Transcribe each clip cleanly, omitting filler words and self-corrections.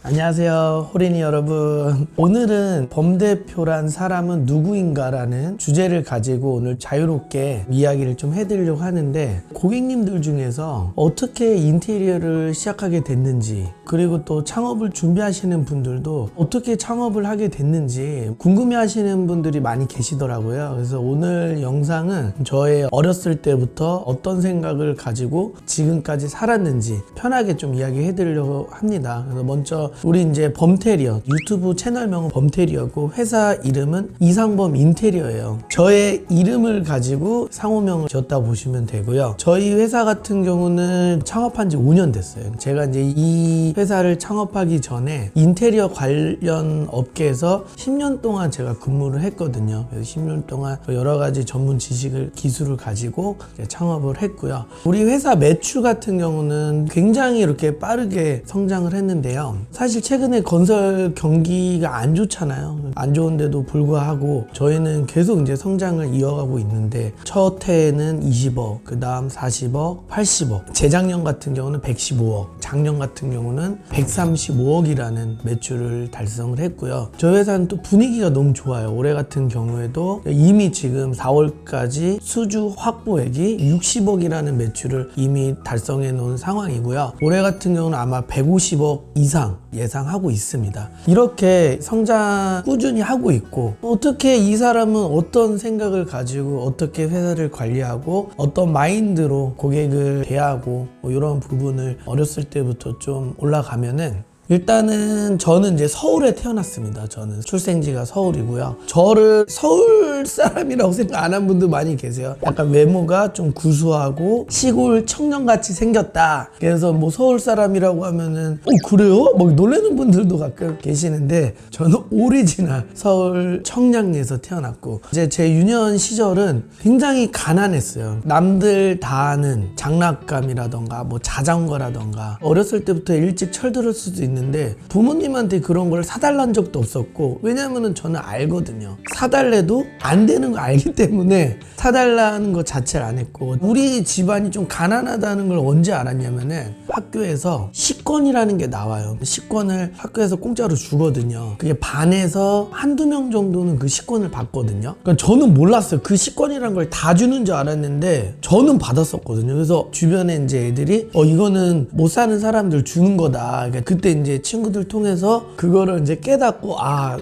안녕하세요, 호린이 여러분. 오늘은 범대표란 사람은 누구인가라는 주제를 가지고 오늘 자유롭게 이야기를 좀 해드리려고 하는데, 고객님들 중에서 어떻게 인테리어를 시작하게 됐는지, 그리고 또 창업을 준비하시는 분들도 어떻게 창업을 하게 됐는지 궁금해 하시는 분들이 많이 계시더라고요. 그래서 오늘 영상은 저의 어렸을 때부터 어떤 생각을 가지고 지금까지 살았는지 편하게 좀 이야기해 드리려고 합니다. 그래서 먼저 우리 이제 범테리어, 유튜브 채널명은 범테리어고 회사 이름은 이상범 인테리어예요. 저의 이름을 가지고 상호명을 지었다 보시면 되고요. 저희 회사 같은 경우는 창업한 지 5년 됐어요. 제가 이제 이 회사를 창업하기 전에 인테리어 관련 업계에서 10년 동안 제가 근무를 했거든요. 그래서 10년 동안 여러 가지 전문 지식을, 기술을 가지고 창업을 했고요. 우리 회사 매출 같은 경우는 굉장히 이렇게 빠르게 성장을 했는데요. 사실 최근에 건설 경기가 안 좋잖아요. 안 좋은데도 불구하고 저희는 계속 이제 성장을 이어가고 있는데, 첫 해에는 20억, 그 다음 40억, 80억, 재작년 같은 경우는 115억, 작년 같은 경우는 135억이라는 매출을 달성을 했고요. 저희 회사는 또 분위기가 너무 좋아요. 올해 같은 경우에도 이미 지금 4월까지 수주 확보액이 60억이라는 매출을 이미 달성해 놓은 상황이고요. 올해 같은 경우는 아마 150억 이상 예상하고 있습니다. 이렇게 성장 꾸준히 하고 있고, 어떻게 이 사람은 어떤 생각을 가지고 어떻게 회사를 관리하고 어떤 마인드로 고객을 대하고 이런 부분을 어렸을 때부터 좀 올라가면은, 일단은 저는 이제 서울에 태어났습니다. 저는 출생지가 서울이고요. 저를 서울 사람이라고 생각 안 한 분들 많이 계세요. 약간 외모가 좀 구수하고 시골 청년같이 생겼다. 그래서 뭐 서울 사람이라고 하면은 그래요? 막 놀라는 분들도 가끔 계시는데, 저는 오리지널 서울 청량리에서 태어났고, 이제 제 유년 시절은 굉장히 가난했어요. 남들 다 아는 장난감이라던가 뭐 자전거라던가, 어렸을 때부터 일찍 철들을 수도 있는 근데 부모님한테 그런 걸 사달란 적도 없었고, 왜냐면은 저는 알거든요. 사달래도 안 되는 거 알기 때문에 사달라는 것 자체를 안 했고, 우리 집안이 좀 가난하다는 걸 언제 알았냐면은 학교에서 식권이라는 게 나와요. 식권을 학교에서 공짜로 주거든요. 그게 반에서 한두 명 정도는 그 식권을 받거든요. 그러니까 저는 몰랐어요. 그 식권이라는 걸 다 주는 줄 알았는데 저는 받았었거든요. 그래서 주변에 이제 애들이 이거는 못 사는 사람들 주는 거다. 그러니까 그때 이제 친구들 통해서 그거를 이제 깨닫고,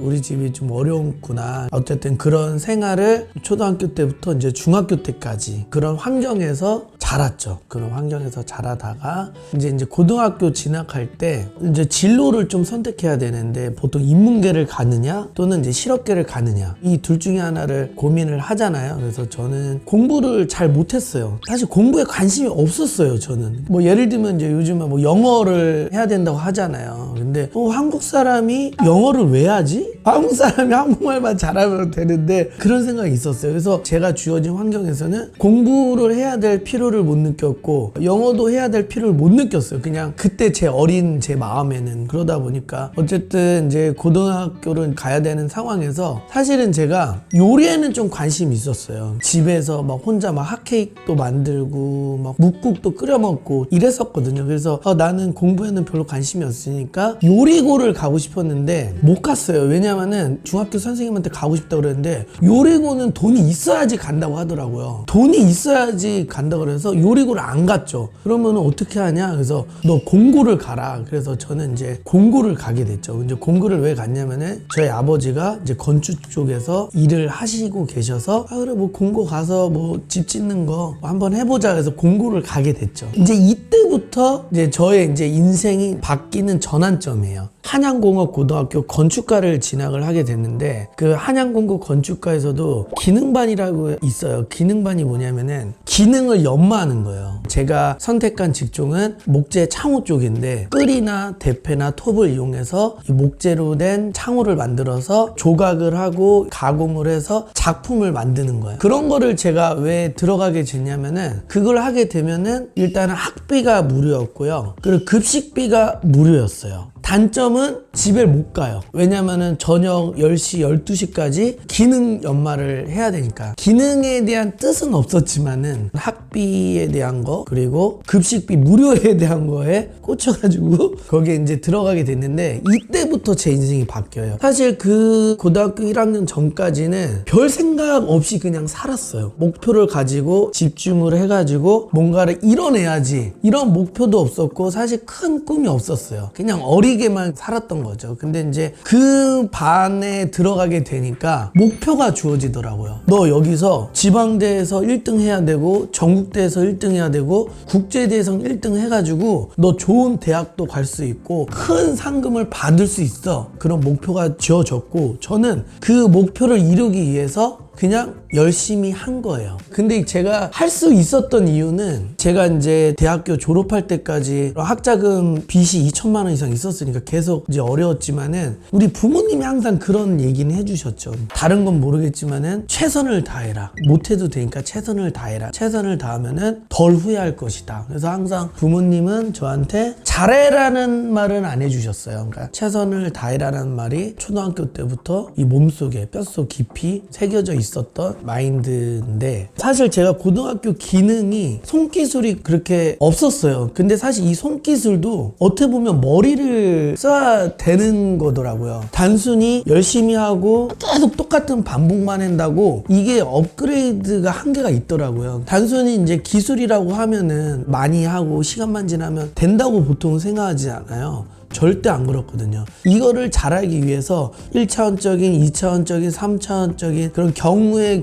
우리 집이 좀 어려웠구나. 어쨌든 그런 생활을 초등학교 때부터 이제 중학교 때까지 그런 환경에서 자랐죠. 그런 환경에서 자라다가 이제 고등학교 진학할 때 이제 진로를 좀 선택해야 되는데, 보통 인문계를 가느냐 또는 이제 실업계를 가느냐, 이 둘 중에 하나를 고민을 하잖아요. 그래서 저는 공부를 잘 못했어요. 사실 공부에 관심이 없었어요. 저는 뭐 예를 들면 이제 요즘에 뭐 영어를 해야 된다고 하잖아요. 근데 한국 사람이 영어를 왜 하지? 한국 사람이 한국말만 잘하면 되는데, 그런 생각이 있었어요. 그래서 제가 주어진 환경에서는 공부를 해야 될 필요를 못 느꼈고, 영어도 해야 될 필요를 못 느꼈어요. 그냥 그때 제 어린 제 마음에는. 그러다 보니까 어쨌든 이제 고등학교를 가야 되는 상황에서, 사실은 제가 요리에는 좀 관심이 있었어요. 집에서 막 혼자 막 핫케이크도 만들고 막 묵국도 끓여 먹고 이랬었거든요. 그래서 나는 공부에는 별로 관심이 없으니까 요리고를 가고 싶었는데 못 갔어요. 왜냐면은 중학교 선생님한테 가고 싶다고 그랬는데, 요리고는 돈이 있어야지 간다고 하더라고요. 돈이 있어야지 간다고 그래서 요리고를 안 갔죠. 그러면 어떻게 하냐? 그래서 너 공고를 가라. 그래서 저는 이제 공고를 가게 됐죠. 이제 공고를 왜 갔냐면은, 저희 아버지가 이제 건축 쪽에서 일을 하시고 계셔서, 그래 뭐 공고 가서 뭐 집 짓는 거 한번 해보자. 그래서 공고를 가게 됐죠. 이제 이때부터 이제 저의 이제 인생이 바뀌는 전환점이에요. 한양공업고등학교 건축과를 진학을 하게 됐는데, 그 한양공고 건축과에서도 기능반이라고 있어요. 기능반이 뭐냐면은 기능을 연마하는 거예요. 제가 선택한 직종은 목재 창호 쪽인데, 끌이나 대패나 톱을 이용해서 이 목재로 된 창호를 만들어서 조각을 하고 가공을 해서 작품을 만드는 거예요. 그런 거를 제가 왜 들어가게 됐냐면은, 그걸 하게 되면은 일단은 학비가 무료였고요. 그리고 급식비가 무료였어요. 단점은 집에 못 가요. 왜냐면은 저녁 10시, 12시까지 기능 연말을 해야 되니까. 기능에 대한 뜻은 없었지만은 학비에 대한 거 그리고 급식비 무료에 대한 거에 꽂혀가지고 거기에 이제 들어가게 됐는데 이때부터 제 인생이 바뀌어요. 사실 그 고등학교 1학년 전까지는 별 생각 없이 그냥 살았어요. 목표를 가지고 집중을 해가지고 뭔가를 이뤄내야지 이런 목표도 없었고 사실 큰 꿈이 없었어요. 그냥 어리게만 살았던 거죠. 근데 이제 그 반에 들어가게 되니까 목표가 주어지더라고요. 너 여기서 지방대에서 1등 해야 되고 전국대에서 1등 해야 되고 국제대에서 1등 해가지고 너 좋은 대학도 갈 수 있고 큰 상금을 받을 수 있어. 그런 목표가 지어졌고 저는 그 목표를 이루기 위해서 그냥 열심히 한 거예요. 근데 제가 할 수 있었던 이유는 제가 이제 대학교 졸업할 때까지 학자금 빚이 2천만 원 이상 있었으니까 계속 이제 어려웠지만은 우리 부모님이 항상 그런 얘기는 해주셨죠. 다른 건 모르겠지만은 최선을 다해라. 못해도 되니까 최선을 다해라. 최선을 다하면은 덜 후회할 것이다. 그래서 항상 부모님은 저한테 잘해라는 말은 안 해주셨어요. 그러니까 최선을 다해라는 말이 초등학교 때부터 이 몸속에 뼛속 깊이 새겨져 있었던 마인드인데 사실 제가 고등학교 기능이 손기술이 그렇게 없었어요. 근데 사실 이 손기술도 어떻게 보면 머리를 써야 되는 거더라고요. 단순히 열심히 하고 계속 똑같은 반복만 한다고 이게 업그레이드가 한계가 있더라고요. 단순히 이제 기술이라고 하면은 많이 하고 시간만 지나면 된다고 보통 생각하지 않아요. 절대 안 그렇거든요. 이거를 잘하기 위해서 1차원적인, 2차원적인, 3차원적인 그런 경우의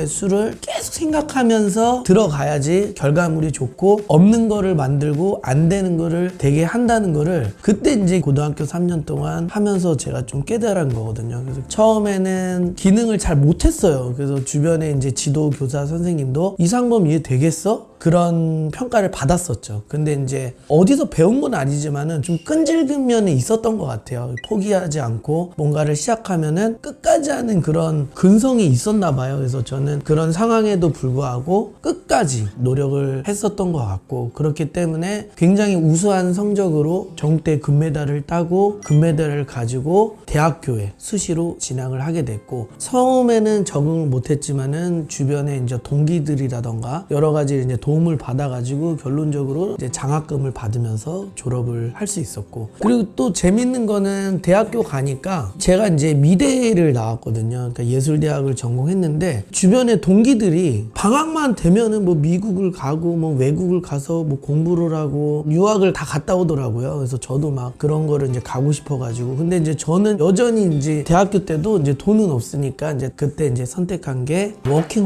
수를 계속 생각하면서 들어가야지 결과물이 좋고 없는 거를 만들고 안 되는 거를 되게 한다는 거를 그때 이제 고등학교 3년 동안 하면서 제가 좀 깨달은 거거든요. 그래서 처음에는 기능을 잘 못했어요. 그래서 주변에 이제 지도 교사 선생님도 이상범 이해 되겠어? 그런 평가를 받았었죠. 근데 이제 어디서 배운 건 아니지만은 좀 끈질긴 면이 있었던 것 같아요. 포기하지 않고 뭔가를 시작하면은 끝까지 하는 그런 근성이 있었나 봐요. 그래서 저는 그런 상황에도 불구하고 끝까지 노력을 했었던 것 같고 그렇기 때문에 굉장히 우수한 성적으로 전국대 금메달을 따고 금메달을 가지고 대학교에 수시로 진학을 하게 됐고 처음에는 적응을 못했지만은 주변에 이제 동기들이라던가 여러 가지 이제 도움을 받아가지고 결론적으로 이제 장학금을 받으면서 졸업을 할 수 있었고 그리고 또 재밌는 거는 대학교 가니까 제가 이제 미대를 나왔거든요. 그러니까 예술대학을 전공했는데 주변에 동기들이 방학만 되면은 뭐 미국을 가고 뭐 외국을 가서 뭐 공부를 하고 유학을 다 갔다 오더라고요. 그래서 저도 막 그런 거를 이제 가고 싶어가지고 근데 이제 저는 여전히 이제 대학교 때도 이제 돈은 없으니까 이제 그때 이제 선택한 게 워킹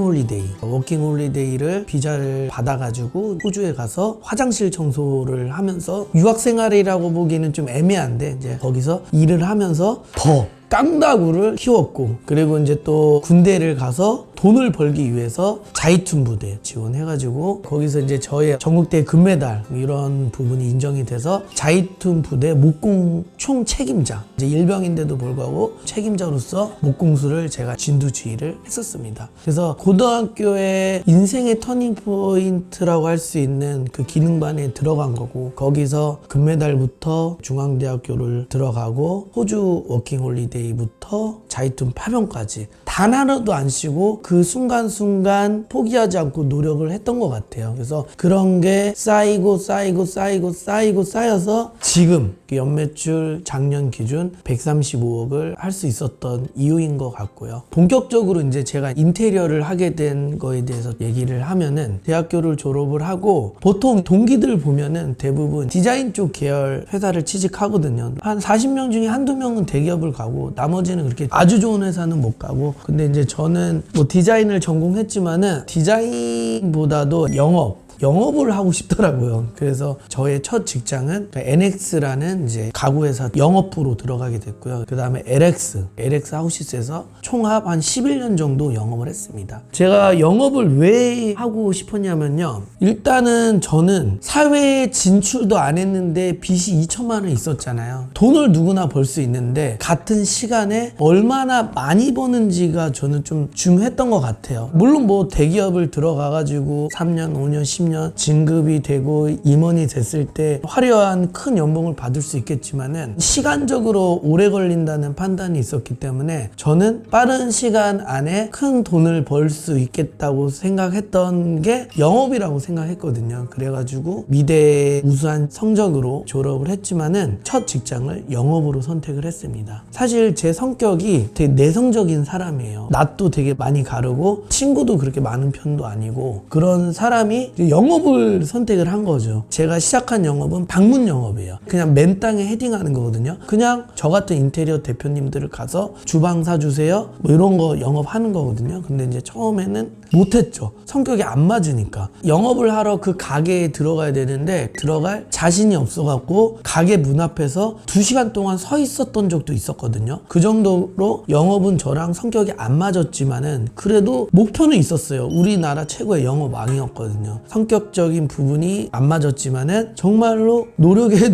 홀리데이를 비자를 받아가지고 호주에 가서 화장실 청소를 하면서 유학 생활이라고 보기에는 좀 애매한데 이제 거기서 일을 하면서 더 깡다구를 키웠고 그리고 이제 또 군대를 가서 돈을 벌기 위해서 자이툰 부대 지원해가지고 거기서 이제 저의 전국대 금메달 이런 부분이 인정이 돼서 자이툰 부대 목공 총 책임자 이제 일병인데도 불구하고 책임자로서 목공수를 제가 진두지휘를 했었습니다. 그래서 고등학교의 인생의 터닝 포인트라고 할 수 있는 그 기능반에 들어간 거고 거기서 금메달부터 중앙대학교를 들어가고 호주 워킹홀리데이부터 자이툰 파병까지 단 하나도 안 쉬고 그 순간순간 포기하지 않고 노력을 했던 것 같아요. 그래서 그런 게 쌓여서 지금 연매출 작년 기준 135억을 할 수 있었던 이유인 것 같고요. 본격적으로 이제 제가 인테리어를 하게 된 거에 대해서 얘기를 하면은 대학교를 졸업을 하고 보통 동기들 보면은 대부분 디자인 쪽 계열 회사를 취직하거든요. 한 40명 중에 한두 명은 대기업을 가고 나머지는 그렇게 아주 좋은 회사는 못 가고 근데 이제 저는 뭐 디자인을 전공했지만은 디자인보다도 영업을 하고 싶더라고요. 그래서 저의 첫 직장은 NX라는 이제 가구회사 영업부로 들어가게 됐고요. 그 다음에 LX 하우시스에서 총합 한 11년 정도 영업을 했습니다. 제가 영업을 왜 하고 싶었냐면요. 일단은 저는 사회에 진출도 안 했는데 빚이 2천만 원 있었잖아요. 돈을 누구나 벌 수 있는데 같은 시간에 얼마나 많이 버는지가 저는 좀 중요했던 것 같아요. 물론 뭐 대기업을 들어가가지고 3년, 5년, 10년 20년 진급이 되고 임원이 됐을 때 화려한 큰 연봉을 받을 수 있겠지만은 시간적으로 오래 걸린다는 판단이 있었기 때문에 저는 빠른 시간 안에 큰 돈을 벌 수 있겠다고 생각했던 게 영업이라고 생각했거든요. 그래가지고 미대 우수한 성적으로 졸업을 했지만은 첫 직장을 영업으로 선택을 했습니다. 사실 제 성격이 되게 내성적인 사람이에요. 낯도 되게 많이 가르고 친구도 그렇게 많은 편도 아니고 그런 사람이 영업을 선택을 한 거죠. 제가 시작한 영업은 방문 영업이에요. 그냥 맨 땅에 헤딩하는 거거든요. 그냥 저 같은 인테리어 대표님들을 가서 주방 사주세요 뭐 이런 거 영업하는 거거든요. 근데 이제 처음에는 못했죠. 성격이 안 맞으니까. 영업을 하러 그 가게에 들어가야 되는데 들어갈 자신이 없어갖고 가게 문 앞에서 2시간 동안 서 있었던 적도 있었거든요. 그 정도로 영업은 저랑 성격이 안 맞았지만은 그래도 목표는 있었어요. 우리나라 최고의 영업왕이었거든요. 성격적인 부분이 안 맞았지만은 정말로 노력의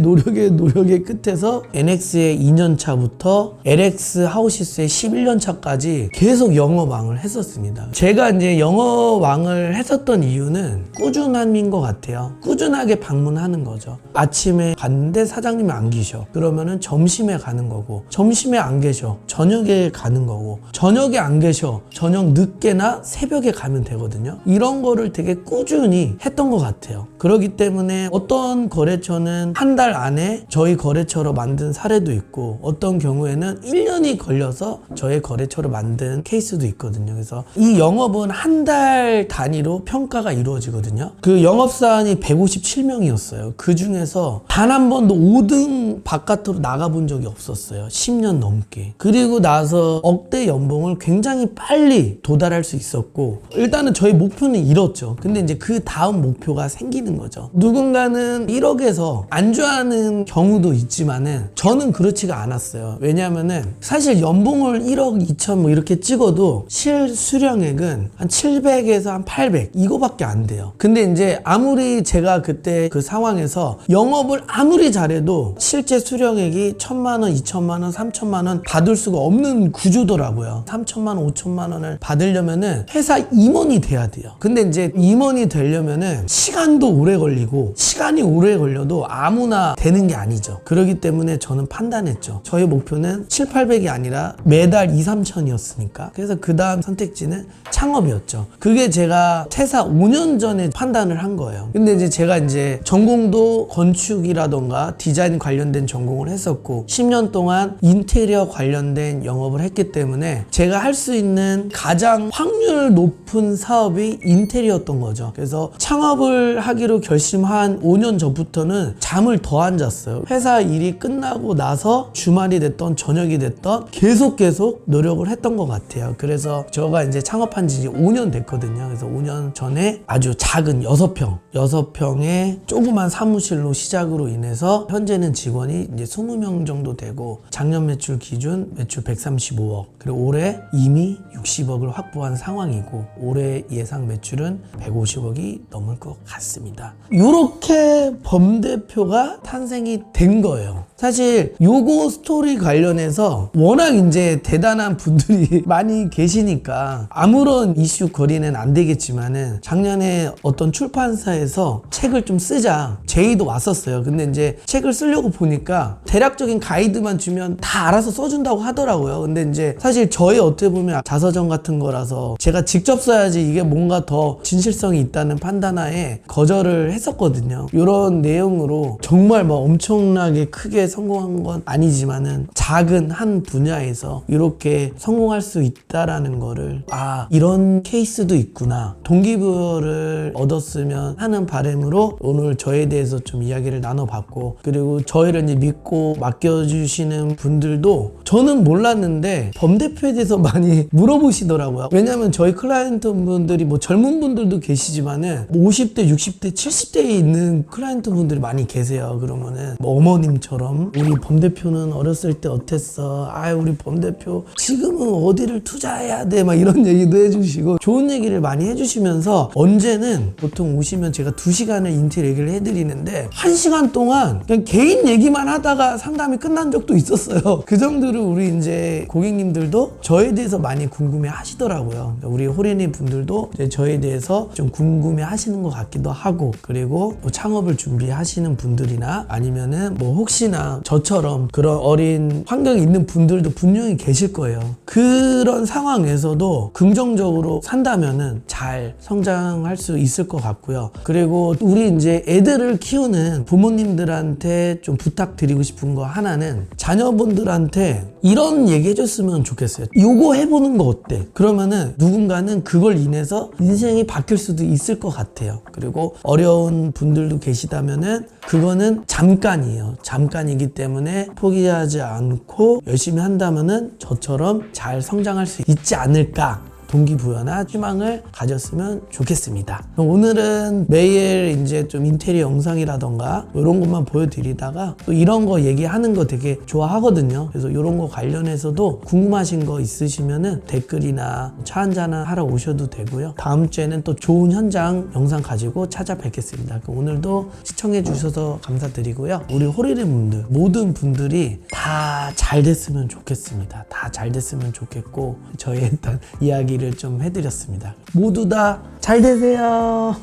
끝에서 NX의 2년 차부터 LX 하우시스의 11년 차까지 계속 영업왕을 했었습니다. 제가 이제 영업왕을 했었던 이유는 꾸준함인 것 같아요. 꾸준하게 방문하는 거죠. 아침에 갔는데 사장님이 안 계셔. 그러면은 점심에 가는 거고, 점심에 안 계셔. 저녁에 가는 거고, 저녁에 안 계셔. 저녁 늦게나 새벽에 가면 되거든요. 이런 거를 되게 꾸준히 했던 것 같아요. 그렇기 때문에 어떤 거래처는 한 달 안에 저희 거래처로 만든 사례도 있고, 어떤 경우에는 1년이 걸려서 저희 거래처로 만든 케이스도 있거든요. 그래서 이 영업은 한 달 단위로 평가가 이루어지거든요. 그 영업사원이 157명이었어요. 그 중에서 단 한 번도 5등 바깥으로 나가본 적이 없었어요. 10년 넘게. 그리고 나서 억대 연봉을 굉장히 빨리 도달할 수 있었고, 일단은 저희 목표는 이뤘죠. 근데 이제 그 다음 목표가 생기는 거죠. 누군가는 1억에서 안주하는 경우도 있지만은 저는 그렇지가 않았어요. 왜냐면은 사실 연봉을 1억 2천 뭐 이렇게 찍어도 실수령액은 한 700에서 한 800 이거밖에 안 돼요. 근데 이제 아무리 제가 그때 그 상황에서 영업을 아무리 잘해도 실제 수령액이 1,000만 원, 2천만 원, 3천만 원 받을 수가 없는 구조더라고요. 3천만 원, 5천만 원을 받으려면은 회사 임원이 돼야 돼요. 근데 이제 임원이 되려면은 시간도 오래 걸리고, 시간이 오래 걸려도 아무나 되는 게 아니죠. 그렇기 때문에 저는 판단했죠. 저희 목표는 7, 800이 아니라 매달 2, 3천이었으니까. 그래서 그 다음 선택지는 창업이었죠. 그게 제가 퇴사 5년 전에 판단을 한 거예요. 근데 이제 제가 이제 전공도 건축이라던가 디자인 관련된 전공을 했었고 10년 동안 인테리어 관련된 영업을 했기 때문에 제가 할 수 있는 가장 확률 높은 사업이 인테리어였던 거죠. 그래서 창업을 하기로 결심한 5년 전부터는 잠을 더 안 잤어요. 회사 일이 끝나고 나서 주말이 됐던 저녁이 됐던 계속 노력을 했던 것 같아요. 그래서 제가 이제 창업한 지 5년 됐거든요. 그래서 5년 전에 아주 작은 6평의 조그만 사무실로 시작으로 인해서 현재는 직원이 이제 20명 정도 되고, 작년 매출 기준 매출 135억, 그리고 올해 이미 60억을 확보한 상황이고, 올해 예상 매출은 150억이 넘을 것 같습니다. 이렇게 범 대표가 탄생이 된 거예요. 사실 요거 스토리 관련해서 워낙 이제 대단한 분들이 많이 계시니까 아무런 이슈 거리는 안 되겠지만은, 작년에 어떤 출판사에서 책을 좀 쓰자 제의도 왔었어요. 근데 이제 책을 쓰려고 보니까 대략적인 가이드만 주면 다 알아서 써준다고 하더라고요. 근데 이제 사실 저희 어떻게 보면 자서전 같은 거라서 제가 직접 써야지 이게 뭔가 더 진실성이 있다는 판단하에 거절을 했었거든요. 이런 내용으로 정말 막 엄청나게 크게 성공한 건 아니지만은 작은 한 분야에서 이렇게 성공할 수 있다라는 거를, 아, 이런 케이스도 있구나, 동기부여를 얻었으면 하는 바람으로 오늘 저에 대해서 좀 이야기를 나눠봤고, 그리고 저희를 이제 믿고 맡겨주시는 분들도 저는 몰랐는데 범 대표에 대해서 많이 물어보시더라고요. 왜냐면 저희 클라이언트 분들이 뭐 젊은 분들도 계시지만은 50대, 60대, 70대에 있는 클라이언트 분들이 많이 계세요. 그러면은 뭐 어머님처럼 것처럼 우리 범 대표는 어렸을 때 어땠어? 아, 우리 범 대표 지금은 어디를 투자해야 돼? 막 이런 얘기도 해주시고 좋은 얘기를 많이 해주시면서 언제는 보통 오시면 제가 2시간을 인텔 얘기를 해드리는데 1시간 동안 그냥 개인 얘기만 하다가 상담이 끝난 적도 있었어요. 그 정도로 우리 이제 고객님들도 저에 대해서 많이 궁금해 하시더라고요. 우리 호레니 분들도 이제 저에 대해서 좀 궁금해 하시는 것 같기도 하고, 그리고 뭐 창업을 준비하시는 분들이나 아니면은 뭐 혹시나 저처럼 그런 어린 환경에 있는 분들도 분명히 계실 거예요. 그런 상황에서도 긍정적으로 산다면은 잘 성장할 수 있을 것 같고요. 그리고 우리 이제 애들을 키우는 부모님들한테 좀 부탁드리고 싶은 거 하나는 자녀분들한테 이런 얘기 해줬으면 좋겠어요. 요거 해보는 거 어때? 그러면은 누군가는 그걸 인해서 인생이 바뀔 수도 있을 것 같아요. 그리고 어려운 분들도 계시다면은 그거는 잠깐이에요. 잠깐이기 때문에 포기하지 않고 열심히 한다면은 저처럼 잘 성장할 수 있지 않을까, 동기부여나 희망을 가졌으면 좋겠습니다. 오늘은 매일 이제 좀 인테리어 영상이라던가 이런 것만 보여드리다가 또 이런 거 얘기하는 거 되게 좋아하거든요. 그래서 이런 거 관련해서도 궁금하신 거 있으시면은 댓글이나 차 한잔 하러 오셔도 되고요. 다음 주에는 또 좋은 현장 영상 가지고 찾아뵙겠습니다. 오늘도 시청해 주셔서 감사드리고요. 우리 호리네 분들, 모든 분들이 다 잘 됐으면 좋겠습니다. 다 잘 됐으면 좋겠고, 저희 일단 이야기를 좀 해드렸습니다. 모두 다 잘 되세요.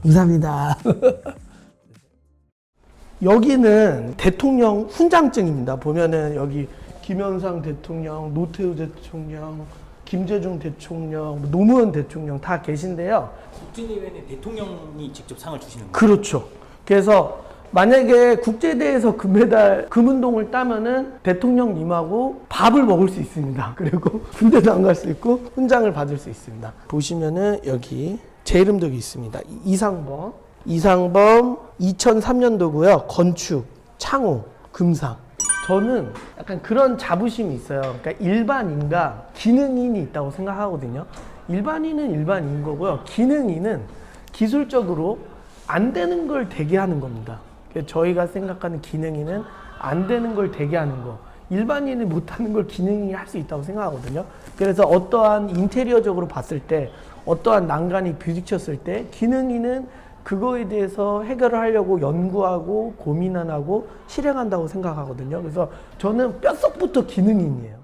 감사합니다. 여기는 대통령 훈장증입니다. 보면은 여기 김현상 대통령, 노태우 대통령, 김대중 대통령, 노무현 대통령 다 계신데요. 국제대회는 대통령이 직접 상을 주시는 거예요? 그렇죠. 그래서 만약에 국제대회에서 금메달, 금운동을 따면은 대통령님하고 밥을 먹을 수 있습니다. 그리고 군대도 안 갈 수 있고 훈장을 받을 수 있습니다. 보시면은 여기 제 이름도 여기 있습니다. 이상범 2003년도고요. 건축, 창호, 금상. 저는 약간 그런 자부심이 있어요. 그러니까 일반인과 기능인이 있다고 생각하거든요. 일반인은 일반인인 거고요. 기능인은 기술적으로 안 되는 걸 되게 하는 겁니다. 저희가 생각하는 기능인은 안 되는 걸 되게 하는 거, 일반인이 못하는 걸 기능인이 할 수 있다고 생각하거든요. 그래서 어떠한 인테리어적으로 봤을 때, 어떠한 난간이 부딪혔을 때 기능인은 그거에 대해서 해결을 하려고 연구하고 고민 안 하고 실행한다고 생각하거든요. 그래서 저는 뼛속부터 기능인이에요.